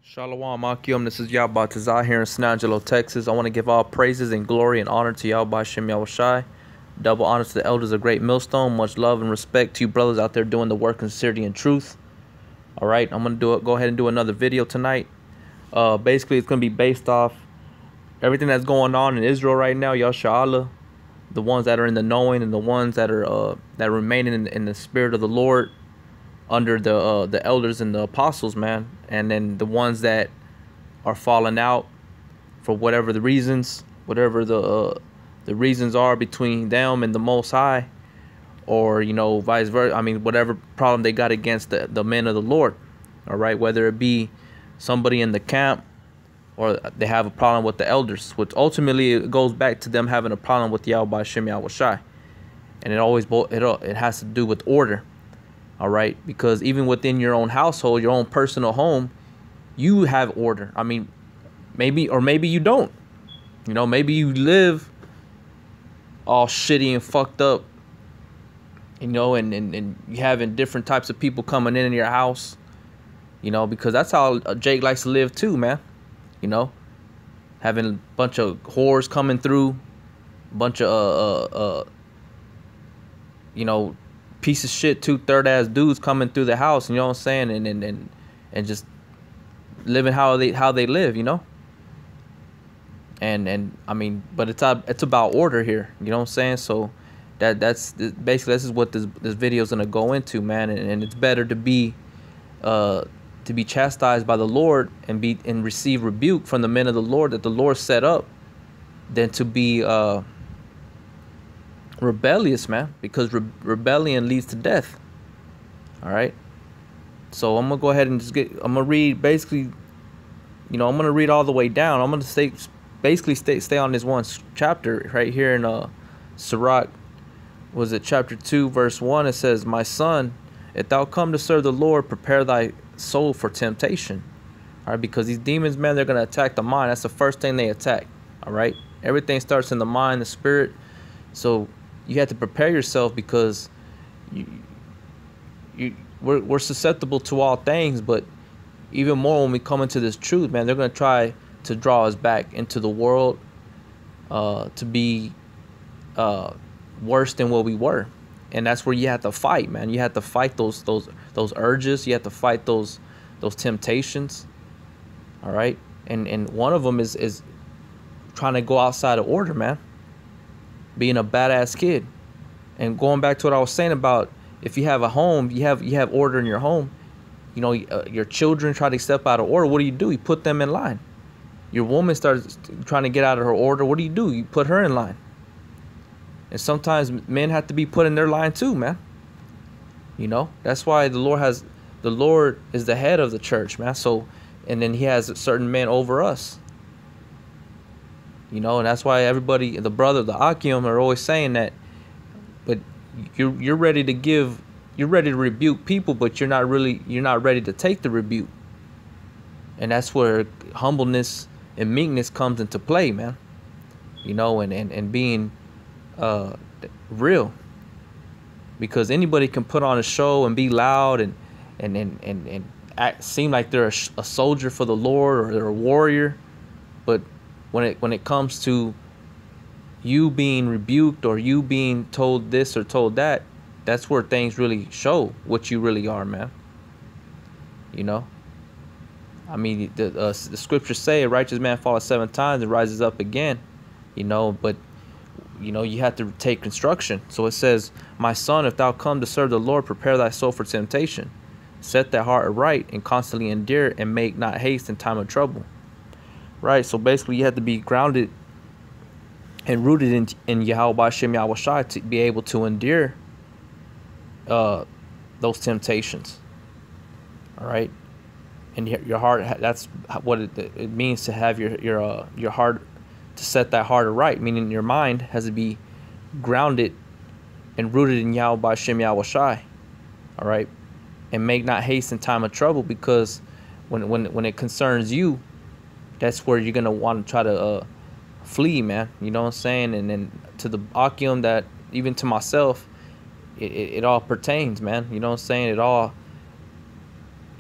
Shalom Akim, this is Yahawashi here in San Angelo, Texas. I want to give all praises and glory and honor to Yahawashi. Double honor to the elders of Great Millstone. Much love and respect to you brothers out there doing the work in sincerity and truth. All right, I'm going to go ahead and do another video tonight. Basically, it's going to be based off everything that's going on in Israel right now, Yasha, the ones that are in the knowing and the ones that are remaining in the spirit of the Lord, under the elders and the apostles, man, and then the ones that are falling out for whatever the reasons, whatever the reasons are between them and the Most High, or vice versa. I mean, whatever problem they got against the men of the Lord. All right, whether it be somebody in the camp or they have a problem with the elders, which ultimately it goes back to them having a problem with Yahawashi, and it has to do with order. All right, because even within your own household, your own personal home, you have order. I mean, maybe you don't. Maybe you live all shitty and fucked up, and you having different types of people coming in your house, because that's how Jake likes to live too, man. Having a bunch of whores coming through, a bunch of piece of shit, 2/3 ass dudes coming through the house, you know what I'm saying, and just living how they live, and I mean, but it's about order here, you know what I'm saying. So that's basically, this is what this video is gonna go into, man, and it's better to be chastised by the Lord and receive rebuke from the men of the Lord that the Lord set up, than to be rebellious, man, because rebellion leads to death. All right, so I'm gonna go ahead and I'm gonna read, basically, I'm gonna read all the way down. I'm gonna stay on this one chapter right here in Sirach. Was it chapter 2 verse 1? It says, "My son, if thou come to serve the Lord, prepare thy soul for temptation." All right, because these demons, man, they're gonna attack the mind. That's the first thing they attack. All right, everything starts in the mind, the spirit. So you have to prepare yourself, because we're susceptible to all things, but even more when we come into this truth, man, they're going to try to draw us back into the world, to be worse than what we were. And that's where you have to fight, man. You have to fight those urges. You have to fight those temptations. All right, and one of them is trying to go outside of order, man. Being a badass kid. And going back to what I was saying about, if you have a home, you have order in your home. Your children try to step out of order. What do? You put them in line. Your woman starts trying to get out of her order. What do? You put her in line. And sometimes men have to be put in their line too, man. That's why the Lord is the head of the church, man. So, and then he has certain men over us. And that's why everybody, the Akim, are always saying that. But you're ready to rebuke people, but you're not ready to take the rebuke. And that's where humbleness and meekness comes into play, man. And being real. Because anybody can put on a show and be loud and seem like they're a soldier for the Lord, or they're a warrior, but when it comes to you being rebuked, or you being told this or told that, that's where things really show what you really are, man. I mean, the scriptures say a righteous man falleth 7 times and rises up again. But you have to take construction. So it says, "My son, if thou come to serve the Lord, prepare thy soul for temptation. Set thy heart aright and constantly endure, and make not haste in time of trouble." Right, so basically you have to be grounded and rooted in Yahawashi to be able to endure those temptations. All right, and your heart, that's what it means to have your heart, to set that heart aright, meaning your mind has to be grounded and rooted in Yahawashi. All right, and make not haste in time of trouble, because when it concerns you, that's where you're going to want to try to flee, man. You know what I'm saying? And then to the Akim, that even to myself, it all pertains, man. You know what I'm saying?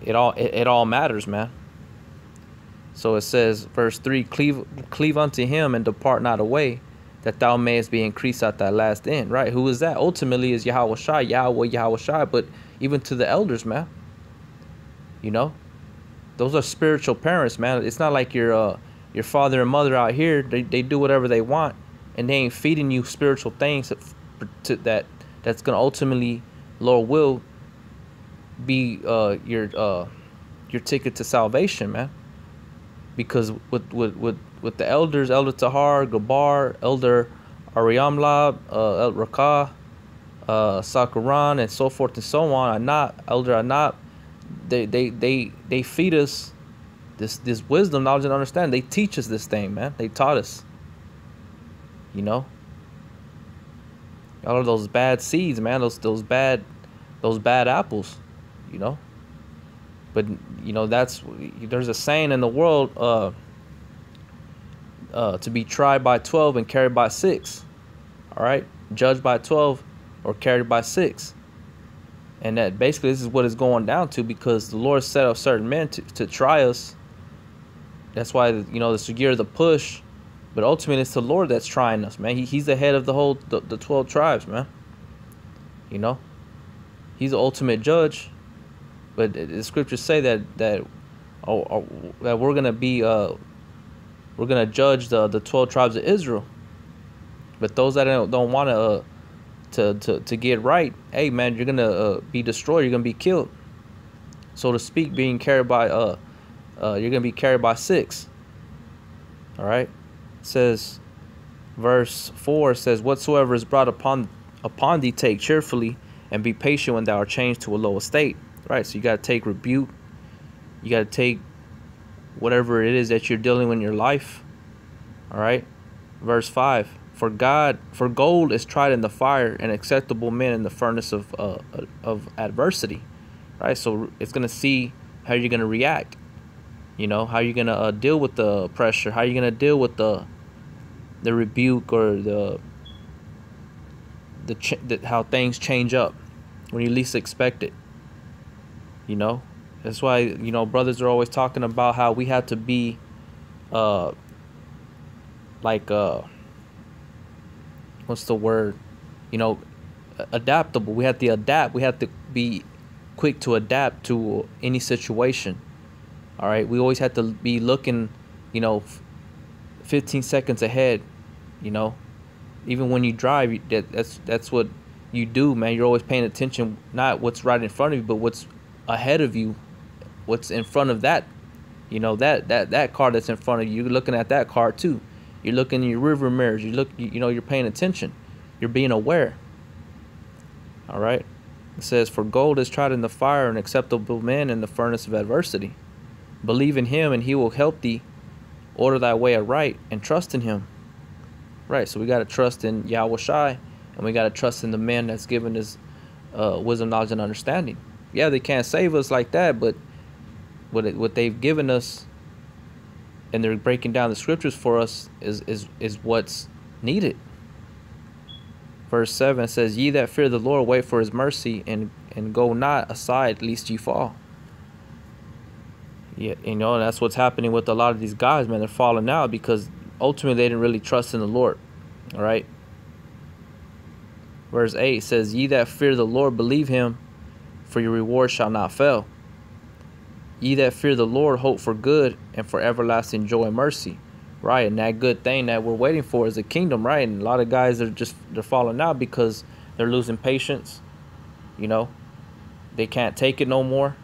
It all matters, man. So it says, verse 3, cleave unto him and depart not away, that thou mayest be increased at thy last end. Right? Who is that? Ultimately is Yahawashi, Yahweh, Yahawashi, but even to the elders, man. You know? Those are spiritual parents, man. It's not like your father and mother out here. They do whatever they want, and they ain't feeding you spiritual things that's gonna ultimately, Lord will, be your ticket to salvation, man. Because with the elders, Elder Tahar, Gabar, Elder Ariamlab, El Rakah, Sakaran, and so forth and so on, Anat, Elder Anat, they feed us this wisdom, knowledge, and understanding. They teach us this thing, man. They taught us. You know? All of those bad seeds, man, those bad apples, you know? But you know, there's a saying in the world, to be tried by 12 and carried by 6. All right, judged by 12 or carried by 6. And that basically this is what it's going down to, because the Lord set up certain men to try us. That's why, you know, the gear of the push, but ultimately it's the Lord that's trying us, man. He's the head of the 12 tribes, man. You know, he's the ultimate judge. But the scriptures say that we're gonna be we're gonna judge the 12 tribes of Israel. But those that don't want to get right, hey man, you're gonna be destroyed. You're gonna be killed, so to speak. Being carried by you're gonna be carried by 6. All right, it says, verse 4 says, whatsoever is brought upon thee, take cheerfully, and be patient when thou art changed to a low estate. Right, so you got to take rebuke. You got to take whatever it is that you're dealing with in your life. All right, verse 5. For gold is tried in the fire, and acceptable men in the furnace of adversity. Right, so it's gonna see how you're gonna react. You know, how you're gonna deal with the pressure. How you're gonna deal with the rebuke, or how things change up when you least expect it. You know, that's why, you know, brothers are always talking about how we have to be what's the word, you know, adaptable. We have to adapt. We have to be quick to adapt to any situation. All right, we always have to be looking, you know, 15 seconds ahead. You know, even when you drive, that's what you do, man. You're always paying attention, not what's right in front of you, but what's ahead of you, what's in front of that, you know, that car that's in front of you. You're looking at that car too. You're looking in your rearview mirrors. You know, you're paying attention. You're being aware. All right. It says, for gold is tried in the fire, and acceptable men in the furnace of adversity. Believe in him, and he will help thee. Order thy way aright, and trust in him. Right. So we got to trust in Yahawashi, and we got to trust in the man that's given us wisdom, knowledge, and understanding. Yeah, they can't save us like that, but what they've given us, and they're breaking down the scriptures for us, is what's needed. Verse 7 says, ye that fear the Lord, wait for his mercy, and go not aside lest ye fall. Yeah, you know, that's what's happening with a lot of these guys, man. They're falling out because ultimately they didn't really trust in the Lord. All right. Verse 8 says, ye that fear the Lord, believe him, for your reward shall not fail. Ye that fear the Lord, hope for good, and for everlasting joy and mercy. Right, and that good thing that we're waiting for is the kingdom, right? And a lot of guys they're falling out because they're losing patience. You know, they can't take it no more.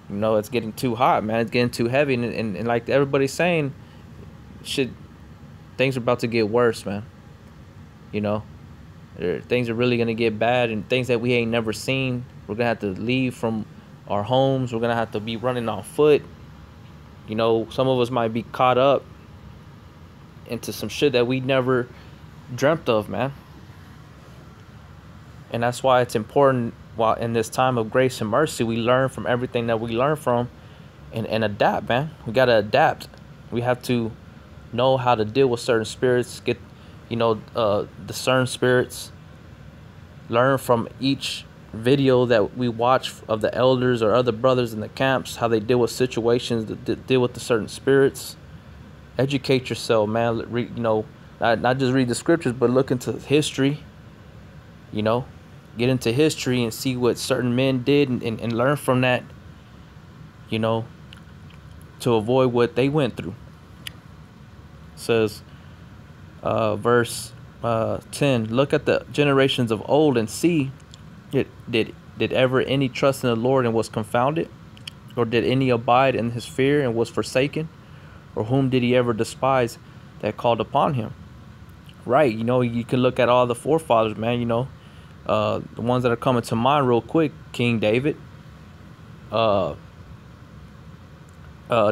You know, it's getting too hot, man. It's getting too heavy, and like everybody's saying, things are about to get worse, man. You know, things are really gonna get bad, and things that we ain't never seen. We're gonna have to leave from our homes. We're gonna have to be running on foot. You know, some of us might be caught up into some shit that we never dreamt of, man. And that's why it's important, while in this time of grace and mercy, we learn from everything that we learn from, and adapt, man. We gotta adapt. We have to know how to deal with certain spirits, discern spirits, learn from each video that we watch of the elders or other brothers in the camps, how they deal with situations, that deal with the certain spirits. Educate yourself, man. Read, not just read the scriptures, but look into history. Get into history and see what certain men did, and learn from that. To avoid what they went through. It says, verse 10. Look at the generations of old and see, did ever any trust in the Lord and was confounded? Or did any abide in his fear and was forsaken? Or whom did he ever despise that called upon him? Right, you can look at all the forefathers, man. The ones that are coming to mind real quick: King David,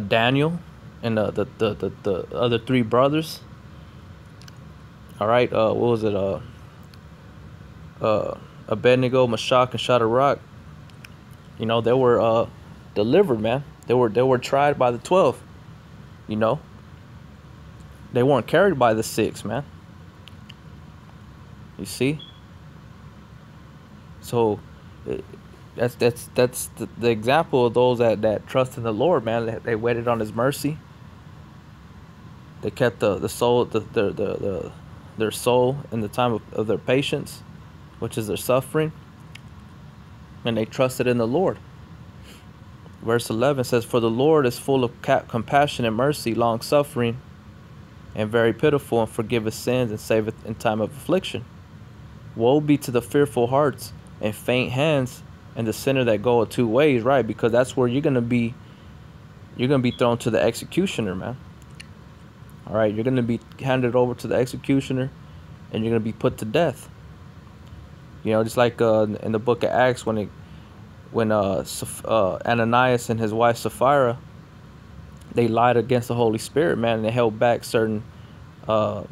Daniel, and the other three brothers. All right, what was it? Abednego, Meshach, and Shadrach. They were delivered, man. They were tried by the 12. They weren't carried by the 6, man. You see? So that's the example of those that trust in the Lord, man. They waited on His mercy. They kept their soul in the time of their patience, which is their suffering, and they trusted in the Lord. Verse 11 says, "For the Lord is full of compassion and mercy, long suffering, and very pitiful, and forgiveth sins, and saveth in time of affliction. Woe be to the fearful hearts and faint hands, and the sinner that goeth 2 ways." Right, because that's where you're gonna be thrown to the executioner, man. All right, you're gonna be handed over to the executioner, and you're gonna be put to death. Just like in the book of Acts, when Ananias and his wife Sapphira, they lied against the Holy Spirit, man, and they held back certain, money.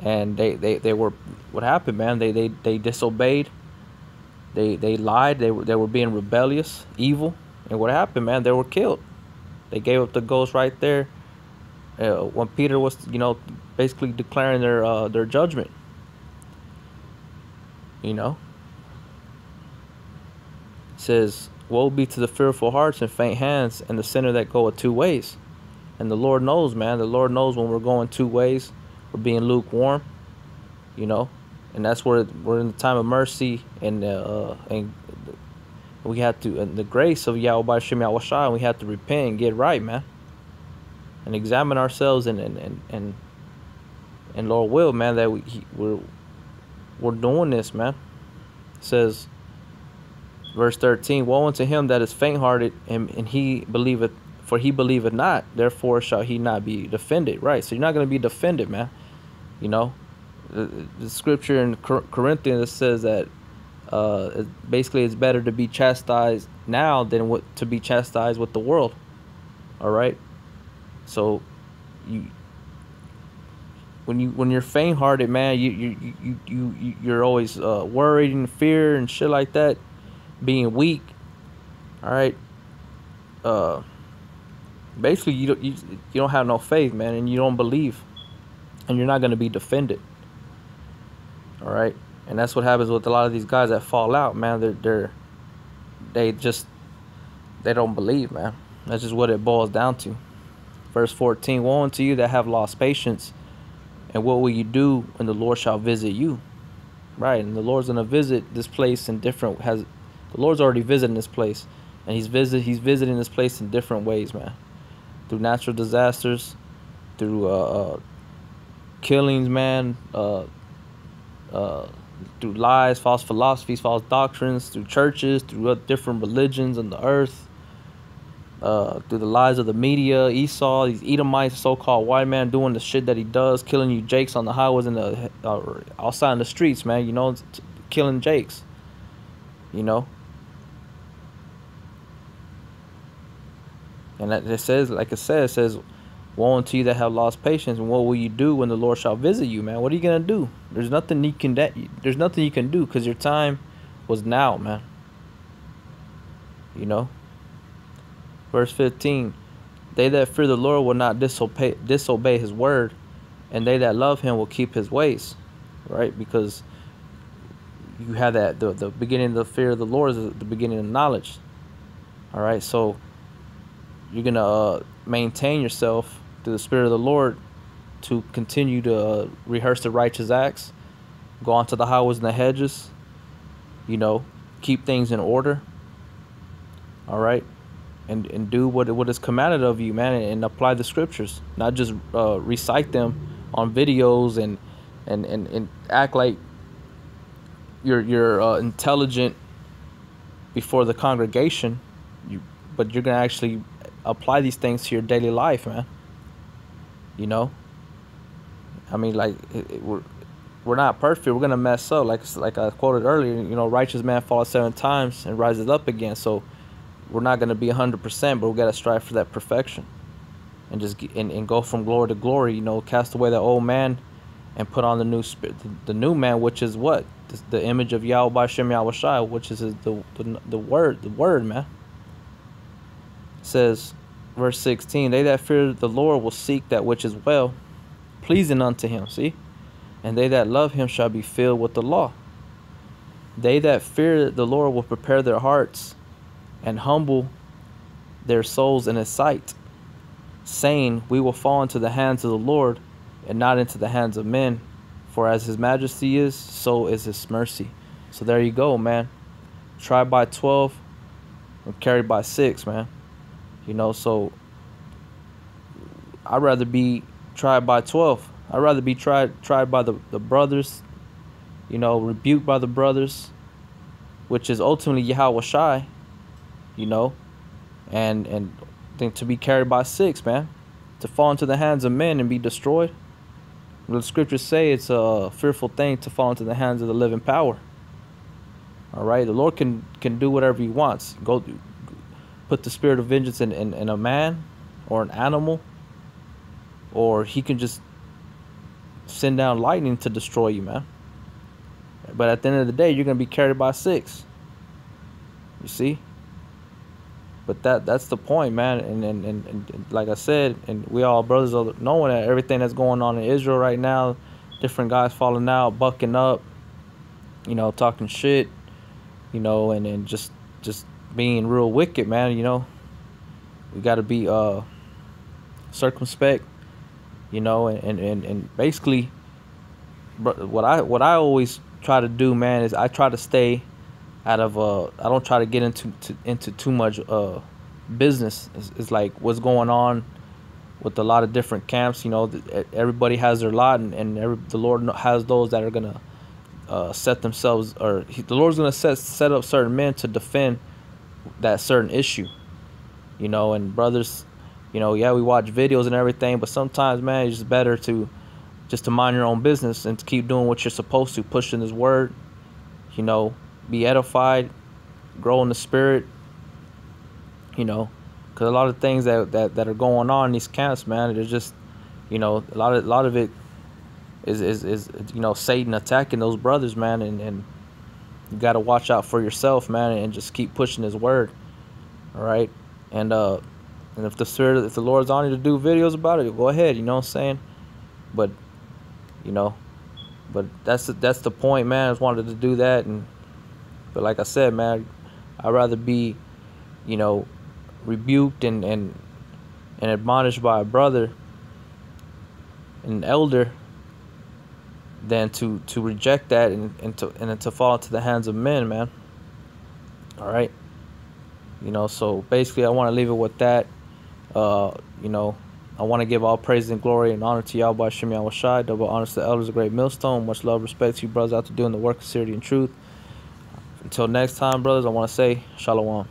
And they were, what happened, man? They disobeyed. They lied. They were being rebellious, evil, and what happened, man? They were killed. They gave up the ghost right there. When Peter was, basically declaring their judgment. It says, "Woe be to the fearful hearts and faint hands, and the sinner that goeth 2 ways." And the Lord knows, man. The Lord knows when we're going 2 ways. We're being lukewarm, and that's where we're in the time of mercy, and we have to, and the grace of Yahawashi, and we have to repent and get right, man, and examine ourselves, and Lord will, man, that we're doing this, man. It says, verse 13, "Woe unto him that is faint-hearted, and he believeth, for he believeth not, therefore shall he not be defended." Right, so you're not going to be defended, man. The scripture in Corinthians says that basically it's better to be chastised now than to be chastised with the world. All right, so when you're faint-hearted, man, you're always worried and fear and shit like that, being weak. All right, basically you don't have no faith, man, and you don't believe, and you're not going to be defended. All right, and that's what happens with a lot of these guys that fall out, man. They don't believe, man. That's just what it boils down to. Verse 14, "Woe unto you that have lost patience, and what will you do when the Lord shall visit you?" Right, and the Lord's gonna visit this place in different. The Lord's already visiting this place, and He's visiting this place in different ways, man. Through natural disasters, through killings, man. Through lies, false philosophies, false doctrines, through churches, through different religions on the earth, through the lies of the media, Esau, these Edomites, so-called white man, doing the shit that he does, killing you jakes on the highways and outside in the streets, man, killing jakes, And it says, like it says, "Woe unto you that have lost patience, and what will you do when the Lord shall visit you?" Man, what are you gonna do? There's nothing you can do, because your time was now, man. Verse 15, "They that fear the Lord will not disobey His word, and they that love him will keep his ways, right? Because you have that the beginning of the fear of the Lord is the beginning of knowledge. All right, so you're gonna maintain yourself through the Spirit of the Lord to continue to rehearse the righteous acts, go onto the highways and the hedges, you know, keep things in order. All right, and do what is commanded of you, man, and apply the scriptures, not just recite them on videos and act like you're intelligent before the congregation, but you're gonna actually apply these things to your daily life, man. You know, I mean, like we're not perfect. We're gonna mess up, like I quoted earlier. You know, righteous man falls 7 times and rises up again. So we're not gonna be 100%, but we gotta strive for that perfection, and just and go from glory to glory. You know, cast away the old man, and put on the new spirit, the new man, which is what the image of Yahawashi, which is the word, man. It says, verse 16, they that fear the Lord will seek that which is well, pleasing unto him. See, and they that love him shall be filled with the law. They that fear the Lord will prepare their hearts and humble their souls in his sight, saying, we will fall into the hands of the Lord and not into the hands of men. For as his majesty is, so is his mercy. So there you go, man. Tried by 12 and carried by 6, man. You know, so I'd rather be tried by 12. I'd rather be tried by the brothers, you know, rebuked by the brothers, which is ultimately Yahawashi, you know, and then to be carried by 6, man. To fall into the hands of men and be destroyed. The scriptures say it's a fearful thing to fall into the hands of the living power. All right, the Lord can do whatever he wants. Put the spirit of vengeance in a man or an animal, or he can just send down lightning to destroy you, man. But at the end of the day, you're gonna be carried by 6. You see? But that's the point, man. And like I said, and we all brothers are knowing that everything that's going on in Israel right now, different guys falling out, bucking up, you know, talking shit, you know, and just being real wicked, man. You know, we got to be circumspect, you know, and basically, what I always try to do, man, is I try to stay out of I don't try to get into too much business. It's like what's going on with a lot of different camps. You know, everybody has their lot, and the Lord has those that are gonna set themselves, or the Lord's gonna set up certain men to defend that certain issue. You know, and brothers, you know, yeah, we watch videos and everything, but sometimes, man, it's just better to mind your own business and to keep doing what you're supposed to, pushing His word. You know, be edified, grow in the spirit. You know, because a lot of things that are going on in these camps, man, it's just, you know, a lot of it is you know, Satan attacking those brothers, man, and you got to watch out for yourself, man, and just keep pushing His word. All right, and if the Lord's on you to do videos about it, go ahead. You know what I'm saying? But you know, but that's the point, man. I just wanted to do that, but like I said, man, I'd rather be, you know, rebuked and admonished by a brother, an elder, than to reject that and to fall into the hands of men, man. All right, you know. So basically, I want to leave it with that. You know, I want to give all praise and glory and honor to Yahawashi, double honors to the elders of Great Millstone. Much love, respect to you brothers out there doing the work of sincerity and truth. Until next time, brothers, I want to say shalom.